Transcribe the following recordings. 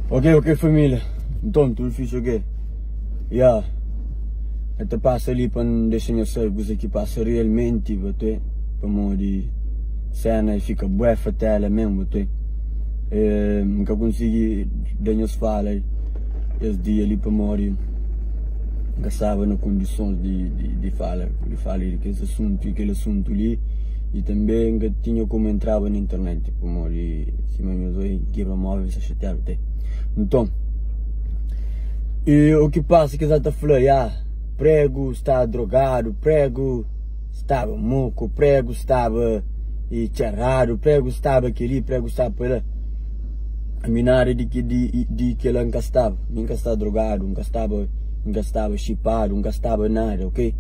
Ok, família. Então, tudo fixe, ok? Até passa ali para não deixar eu saber coisa que passa realmente, bater. Para morrer cena e fica bué fatela mesmo, bater. Nunca consegui dar as falas esse dia ali para morrer. Nunca estava nas condições de falar aquele assunto ali. E também nunca tinha como entrava na internet, tipo, morrer cima meus olhos, quebra móveis, a chatear, bater. Então, e o que passa que já está falando, prego está drogado, prego estava moco, prego estava raro, prego estava aquele, prego estava por lá. A minha de que ela nunca estava drogado, nunca estava chipado, nunca estava nada, ok?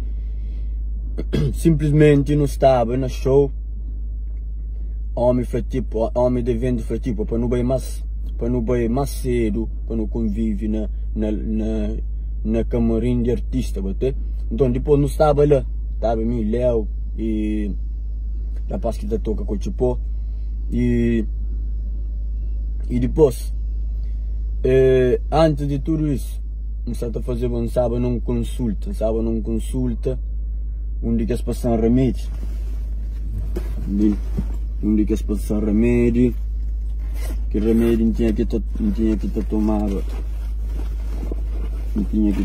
Simplesmente não estava na show. Homem foi tipo, homem de venda foi tipo, para não bem mais cedo, para não convive na camarim de artista, bater. Então depois não estava lá, estava mim, Léo e rapaz que da toca com o tipo e depois antes de tudo isso, não estava fazer, não estava num consulta, onde que se passam remédio, que remédio não tinha que tomava. Não tinha que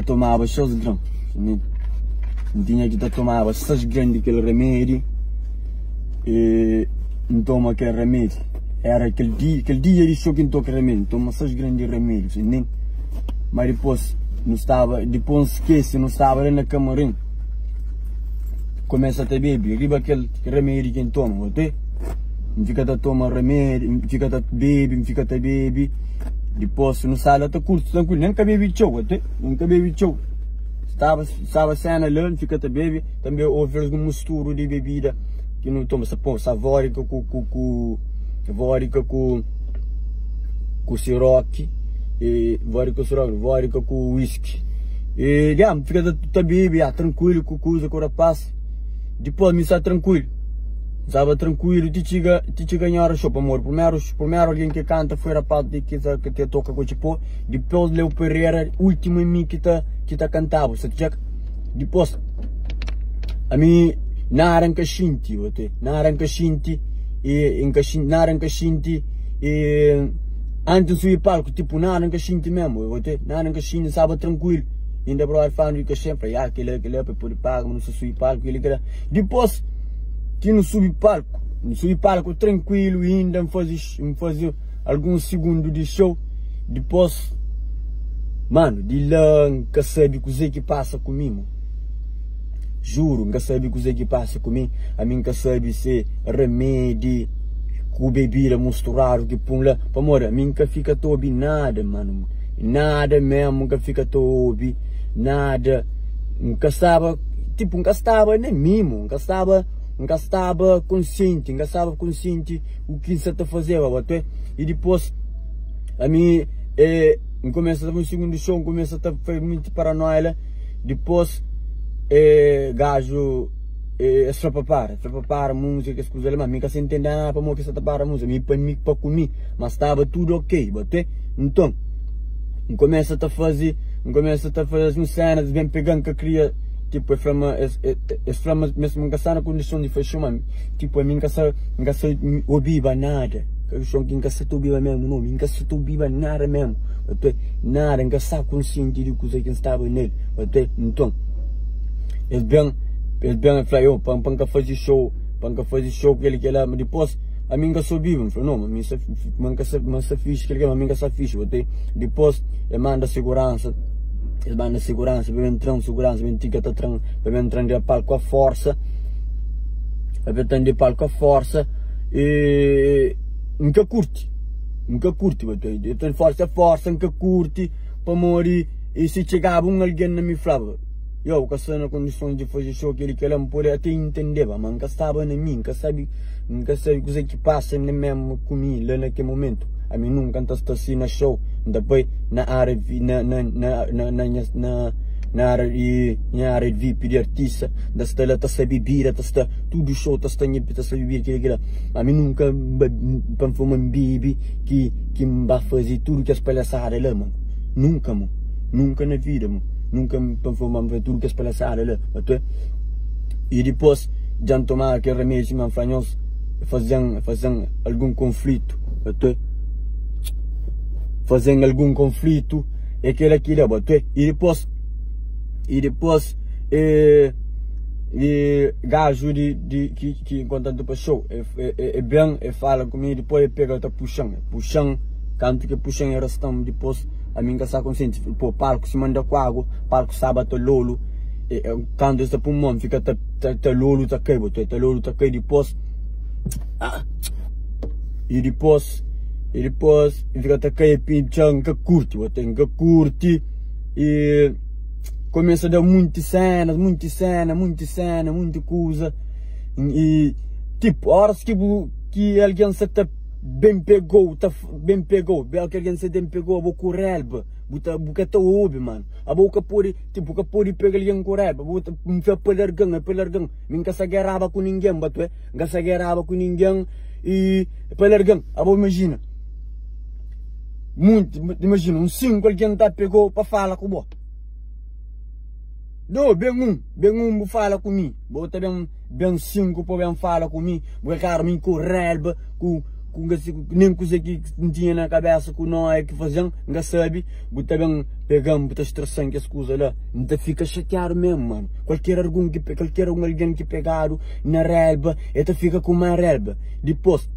tomava 6 gramas. Não tinha que tomava 6 gramas daquele remédio. E não toma aquele remédio. Era aquele dia de show que não toca remédio. Toma 6 gramas de remédio. Mas depois esquece, não estava ali na camarim. Começa a ter bebê. Arriba aquele remédio que toma, até. Fica a tomar remédio, fica a beber, depois não sai lá, curto, tranquilo, nunca bebi show, até, nunca bebi show. Estava cena lá, fica a beber, também houve algum mistura de bebida, que não toma, essa vodka com siroque, e vodka com whisky. E, fica a beber, tranquilo, com coisa, com rapaz, depois me sai tranquilo. Estava tranquilo, te ganhar o show, amor. Primeiro alguém que canta foi rapaz que te toca com o tipo. Depois Leo Pereira, último em mim que tá cantava. Depois, a mim, na arranca shinti, e antes de subir palco, tipo, na arranca shinti mesmo, na arranca shinti, estava tranquilo. Ainda para o fã que sempre, aquele é para poder pagar, não se subir palco, depois, que não subi palco tranquilo, ainda me fazia alguns segundos de show. Depois, mano, de lá nunca sabe o que passa comigo. Juro, nunca sabe o que passa comigo. A mim nunca sabe se remédio com bebida misturado que põe lá. Amor, a mim nunca fica tobi nada, mano. Nada mesmo, nunca fica tobi nada. Nunca estava nem mimo, nunca estava consciente o que você está fazendo, até. E depois, a mim, começa a ter um segundo show, começa a ter muito paranoia. Depois, gajo, se prepara a música, as coisas, mas nunca se entende nada para que você está para a música, para comigo, mas estava tudo ok, até. Então, começa a fazer as cenas, vem pegando que cria. Tipo, é flama mesmo nunca está na condição de fechar, mas tipo, a mim nunca se ouviva nada. Eu sou que nunca se ouviva mesmo, não, nunca se ouviva nada mesmo. Nada, nunca está consciente de coisa que estava nele. Então, eles bem falaram, para fazer show, que ele quer lá, mas depois, a mim nunca se ouviva, não, a mim nunca se fixe, que ele quer, a mim nunca se fixe, depois, ele manda segurança. Eles vão na segurança, vai entrando segurança, vai entrando de palco a força, e nunca curte, então força, nunca curte, para morrer, e se chegava alguém não me falava, eu com essa condição de fazer show, que ele quer me poder até entender, mas nunca estava em mim, nunca sabe o que passa nem mesmo comigo, lá naquele momento. A mim nunca está assim na show, depois na área, na área de VIP de artista, da stela tá bebida, tá tudo show, tá bebida, aquilo. A mim nunca para fumar bibi que vai fazer tudo que as palhaçadas lá, mano. Nunca, mano. Nunca na vida, mano. Nunca para fumar tudo que as palhaçadas lá, até. E depois já tomar aquele remédio, mano, fanhos fazendo algum conflito, até. Fazendo algum conflito, aquilo, até. E depois gajo que enquanto para show é bem, fala comigo, depois pega outra puxão, canto que puxão era estão depois a mim que consciente, pô, palco se manda com água, palco sábado lolo, quando está pulmão fica tá lolo tá cai depois e depois fica tá cai pinchão que curte e começa a dar muita cena, muita coisa. E tipo, horas que alguém se tá bem pegou, que alguém se bem pegou, a boca com relva, boca tá ouve, mano. A boca pode pegar alguém com relva, boca me faz pelargão. Nunca se agarrava com ninguém, bato, nunca se agarrava com ninguém e pelargão. A boca imagina. Imagina, 5 alguém tá pegou para falar com você. Não, bem fala comigo. Bota bem 5 para bem fala comigo. Porque cara me com relva, com nem coisa que tinha na cabeça com nós que faziam, não sabe. Bota bem pegamos, bota estressando que as coisas lá. Não fica chateado mesmo, mano. Qualquer alguém que pegaram na relva, ele fica com uma relva. Depois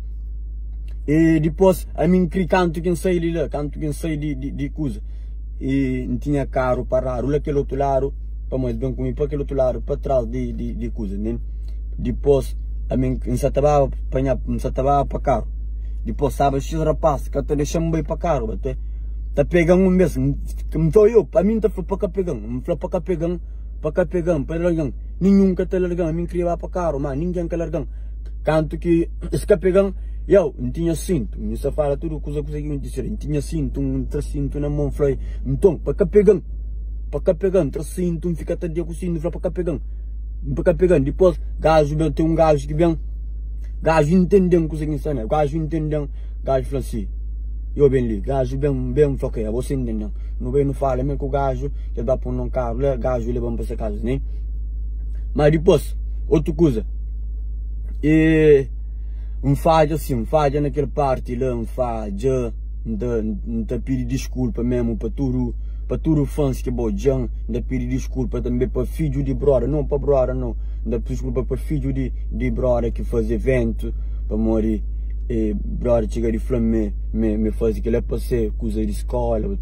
a mim canto quem sai de lá, de coisa. E não tinha carro para lá, aquele outro lado. Para mais bem comigo, para aquele outro lado, para trás de coisa, né? Depois, a mim, não se estava para carro. Depois, sabe, X rapaz, que até deixamos bem para carro, até. Tá pegando mesmo, não sou eu, para mim tá para cá pegando, não foi para cá pegando, para largando. Nenhum que tá largando, a mim queria para carro, mas ninguém que largando. Canto que, esse que pegando, eu não tinha cinto, não se fala tudo, coisa que eu disse, não tinha cinto, cinto na mão, falei, então, para cá pegando. Para cá pegando, tracinto, fica até dia com o cinto, para cá pegando. Depois, gajo, tem gajo que vem, gajo entendendo coisa que está, né? Gajo fala assim, eu bem ali, gajo bem foqueia, você entendendo. Não fala, mesmo com o gajo, que dá para um carro, gajo ele vamos para essa casa, né? Mas depois, outra coisa, falha naquela parte lá, não pedir desculpa mesmo para tudo. Para todos os fãs que bojam, ainda pedir desculpa também para filho de brother, não para brother não, ainda pedir desculpa para filho de brother que faz evento, para morrer, e brother chega de flame, me faz que ele para ser coisa de escola,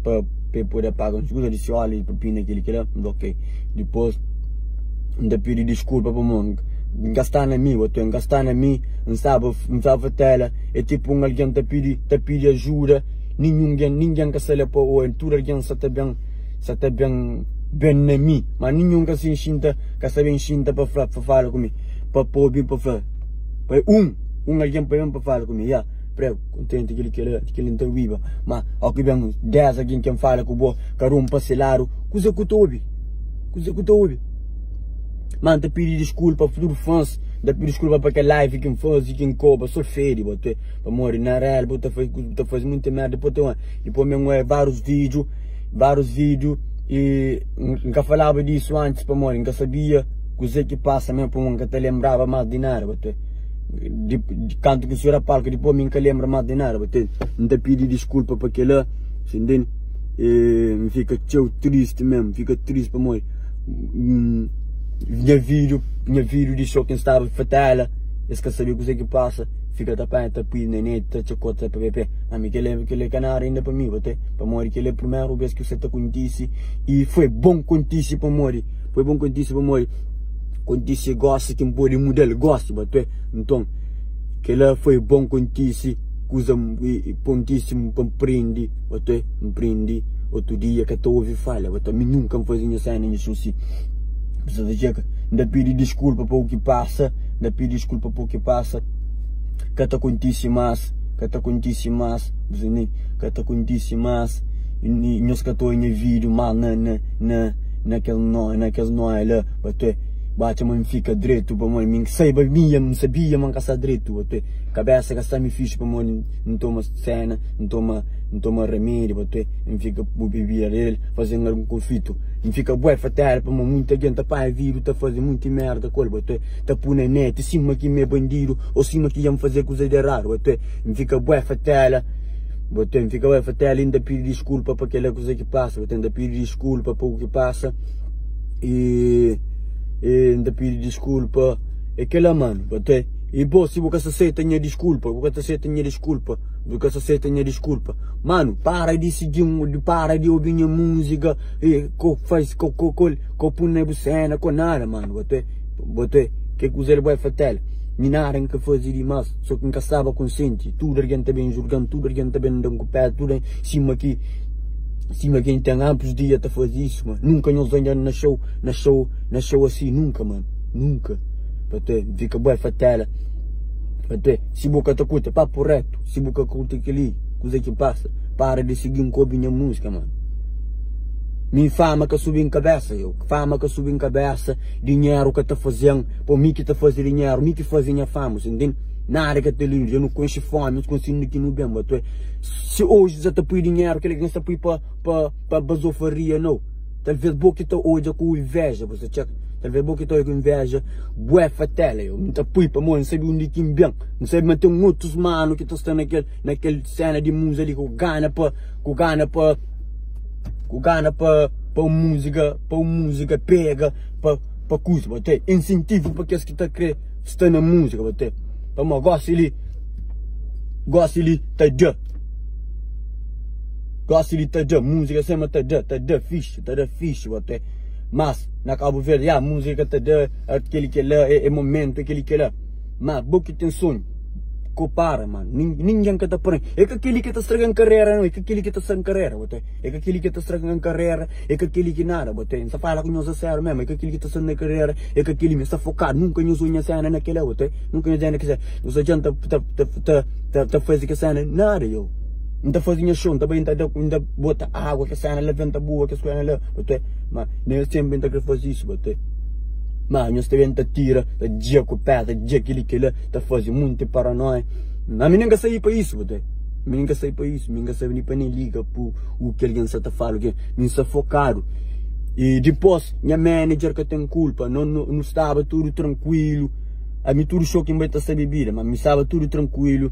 para poder pagar as coisas de escola e propina aquele que ele, ok. Depois, ainda pedir desculpa para mim, gastar na mim, não sabe tela, é tipo alguém te pedir ajuda. Ninguém que se lhe para o tudo alguém se está bem na mim, mas ninguém que se enxinta, para falar comigo, para poder para falar, para alguém para falar comigo, já, prego, contente que ele não viva, mas ao que vem 10 alguém que fala com o bo, carum para selaro, coisa que tu ouve, mas te pedir desculpa para todos os fãs. Da pedir desculpa para aquela live que faz e que cobra, só feio, para morrer na real, faz muita merda, depois mesmo vários vídeos, e nunca falava disso antes, para morrer, nunca sabia coisa que passa mesmo, para nunca te lembrava mais de nada, de canto que o senhor palco, depois nunca lembra mais de nada, não te pedir desculpa para aquela, entende? E fica triste mesmo, fica triste para morrer. Minha vídeo de show que estava fatala, esse que sabia o que passa, fica tapando, neném, chacota, pp. A mim que ele é canário ainda para mim, para morrer, que ele é a primeira vez que você está conhece e foi bom conhece para morrer, conhece gosta que um bom modelo gosta, então, que ele foi bom conhece, coisa pontíssimo para empreender, outro dia que estou ouvindo falar, mim nunca me fazia cena nisso assim. Ainda pedir desculpa por o que passa, que te acontece mais, e nós que estou em vídeo mal naquele nó lá, bate, bate, mano, fica direito, para mano, me saiba minha, me sabia, man, caçar direito, bate, cabeça, gastar me fixe, para mano, não toma cena, não toma remédio, bate, me fica bebida ele, fazendo algum conflito, me fica bué fatal, para mano, muita gente, pá, vírus, tá fazendo muita merda, coisa, bate, tá por na net, cima que me bandido, ou cima que ia me fazer coisa de raro, bate, me fica bué fatal. Botei, fica bem, até ainda pedir desculpa para aquela coisa que passa, botei, ainda pedir desculpa para o que passa e ainda pedir desculpa aquela mano, botei, e bom, se você aceita a minha desculpa, você aceita a minha desculpa, você aceita a minha desculpa, mano, para de seguir, para de ouvir minha música, e faz, põe cena, com nada, mano, botei, que coisa ele vai fazer? Minarem que fazia demais, só que nunca estava consciente, tudo alguém está bem julgando, tudo alguém está bem dando com o pé, tudo em cima que tem amplos dias a fazer isso, mano. Nunca nos ainda nasceu assim, nunca, mano, nunca. Até, fica bem fatela. Até, se boca te curta, papo reto, se boca curta aquele, coisa que passa, para de seguir um copo minha música, mano. Minha fama que subi em cabeça, fama que subi em cabeça, dinheiro que tá fazendo, por mim que tá fazendo dinheiro, mim que fazendo fama, entende? Nada que te lindo, eu não conheço fome, eu não consigo aqui no bem, mas se hoje já tá por dinheiro, que ele não está por para basofaria, não. Talvez boa tá hoje com inveja, você checa, talvez boa tá com inveja, bué fatela, eu não tá por para mano, não sabe onde que bem, não sabe manter outros mano que tá estando naquele cena de música ali, com gana para música pega, para coisa, bate, incentivo para que as que está na música, bate, para uma gosta ele tá música sempre tá fixe, bate, mas na Cabo Verde, a música tá aquele que lá é momento, aquele que lá, mas boa que tem sonho. Compara, mano, ninguém que tá por aí. É que aquele que tá estragando carreira, não é que aquele que tá estragando carreira, botei. É que aquele que tá estragando carreira, é que aquele que nada, botei. Não se fala com nós a sério mesmo, é que aquele que tá estragando carreira, é que aquele que está focado, nunca nos unha cena naquela, botei. Nunca nos unha cena, os agentes tá fazendo que cena, nada, eu. Não tá fazendo chão, também tá bota água, que cena levanta boa, que cena lá, botei. Mas nem sempre tá querendo fazer isso, botei. Mas nós também tá tira, tá dia com o pé, tá dia aquele que lá, tá fazendo muito paranoia. A mim nunca saí para isso, botei. Me nunca saí para isso, me nunca saí nem para nem liga pro o que alguém está falando, que me está focado. E depois, minha manager que tem culpa, não estava tudo tranquilo. A mim tudo choque em baita essa bebida, mas me estava tudo tranquilo.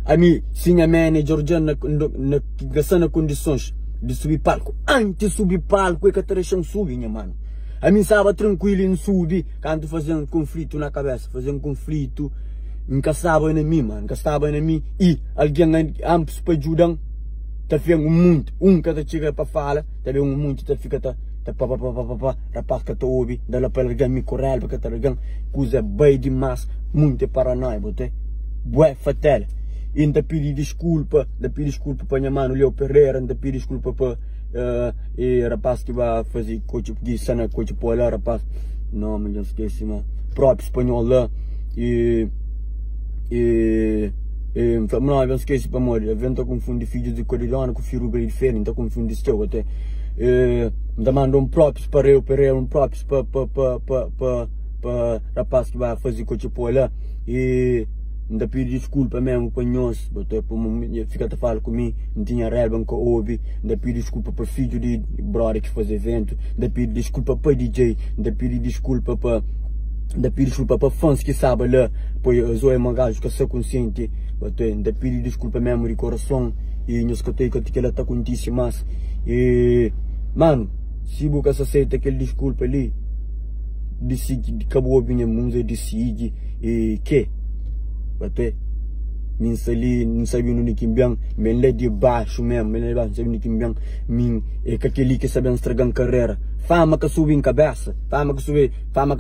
A mim, sim, a manager já gastando condições de subir palco. Antes de subir palco, é que a trechão sube, minha mano. A mim estava tranquilo em subir, quando fazendo conflito na cabeça, fazendo conflito, encaçava em mim, mano, encaçava em mim, e alguém ambos para ajudar, tá vendo muito, que chega para falar, tá vendo muito, tá fica, rapaz que tá ouve, dá lá para alguém me correr, porque tá alguém, coisa bem demais, muito paranoia, botei, bué fatal. E ainda pedi desculpa para minha mano Leo Pereira, ainda pedi desculpa para e rapaz que vai fazer coach de sana coach por lá, rapaz, não me esqueci, mas próprio espanhol lá não, eu esqueci para morrer, eu não confundi filho de Corilhão com filho de Ferro, não confundi isso até, ainda mandou próprios para eu Pereira, próprios para rapaz que vai fazer coach por lá e ainda pedi desculpa mesmo para nós, fica a falar comigo, não tinha relva que ouve, ainda pedi desculpa para filho de brother que faz evento, ainda pedi desculpa para DJ, ainda pedi desculpa para fãs que sabem lá, pois eu é um gajo que sou consciente, ainda pedi desculpa mesmo de coração, e nós que ela está contíssimo, mas, mano, se você aceita aquele desculpa ali, decide, acabou a minha música, decide, e que? Bate, não sabia no que bem, me lê de baixo mesmo, me lê de baixo, não sabia no que bem, é que aquele que sabe estragar carreira, fama que sube em cabeça, fama que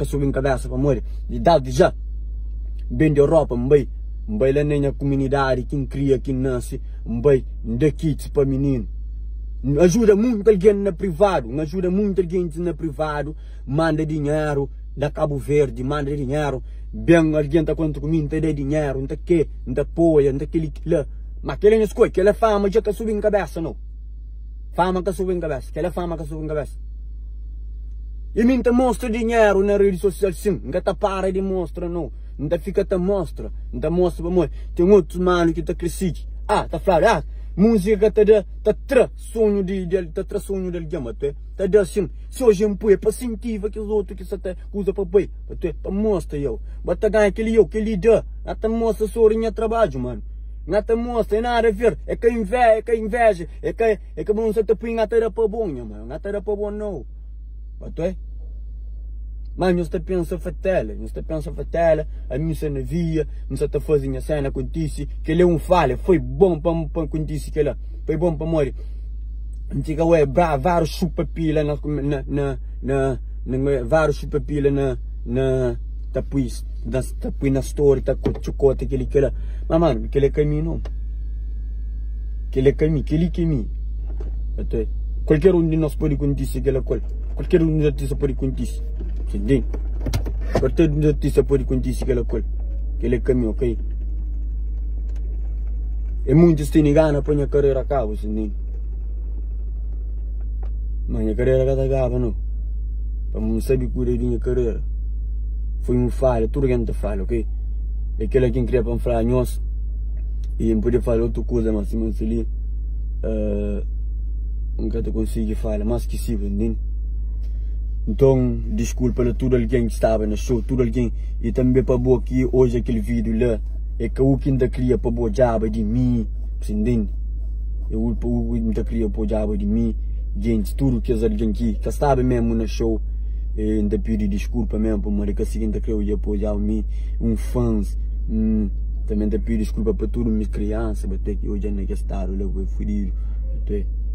sube em cabeça, para morrer, de idade já, bem de Europa, mbei lá na comunidade, quem cria, quem nasce, mbei, de kits para menino, ajuda muito alguém na privado, manda dinheiro, da Cabo Verde, manda dinheiro, bem alguém está contra comigo, não tem dinheiro, não tem que, não tem apoio, não tem aquele que lá. Mas aquele não escolhe, aquela fama já que subiu em cabeça, não. Fama que subiu em cabeça, aquela fama que subiu em cabeça. E mim te mostra dinheiro na rede social sim. Nunca te para de mostrar não. Não te fica te mostra. Não te mostra para mim. Tem outros mano que te cresce. Tá falando, música te dá, te traz sonho del gama, te dá assim, se hoje um pouco, para sentir que os outros que você usa para boi, para mostrar eu, bota ganha aquele eu, que ele dá, não te mostra sorinha trabalho, mano, não te mostra, é nada a ver, é que inveja, é que você te põe na terra para bom, mano, na terra para bom não, mas não se pensa fatela, a mim se não via, não se está fazendo a cena com isso, que ele é falha, foi bom para isso que ele foi bom para morrer. Antiga ué, vários chupa-pila vários chupa-pila tapui na story, tá com chocolate, aquele, mas mano, aquele é caminho não, aquele caminho, qualquer um de nós pode contar aquela coisa, qualquer um de nós pode contar. Entende? Qualquer um artista pode contar aquela coisa, aquele caminho, ok? E muitos têm gana para a carreira a cabo, entende? Mas a carreira acaba não. Para não saber cuidar da minha carreira. Foi falha, tudo que a gente fala, ok? É aquele que queria para falar nós e não podia falar outra coisa, mas se ali nunca te consigo falar, mas que sim, entende? Então, desculpa a todo alguém que estava no show, todo alguém, e também para boa que hoje aquele vídeo lá, é que o que ainda queria para boa jaba de mim, entende? O que ainda queria para jaba de mim, gente, tudo que as alguém que estava mesmo no show, ainda pedi desculpa mesmo, para a que seguinte queria apoiar mim, fãs, também ainda pedi desculpa para todas as crianças, até que hoje ainda estavam lá, foi fodido,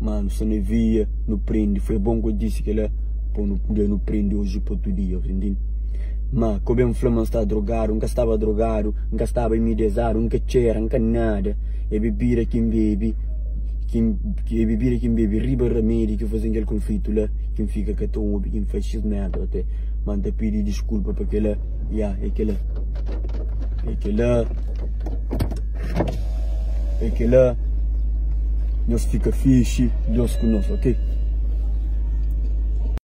mano, se não via, não prende, foi bom que eu disse que ela não prende hoje para todo dia, entende? Mas como eu falei, está drogado, nunca estava drogado, nunca estava imidezado, nunca cheira, nunca nada. É bebida quem bebe, riba remédio que fazem aquele conflito lá, quem fica que tão ouve, quem faz x merda até. Manda pedir desculpa para aquela, aquela, nós fica fixe, Deus conosco, ok?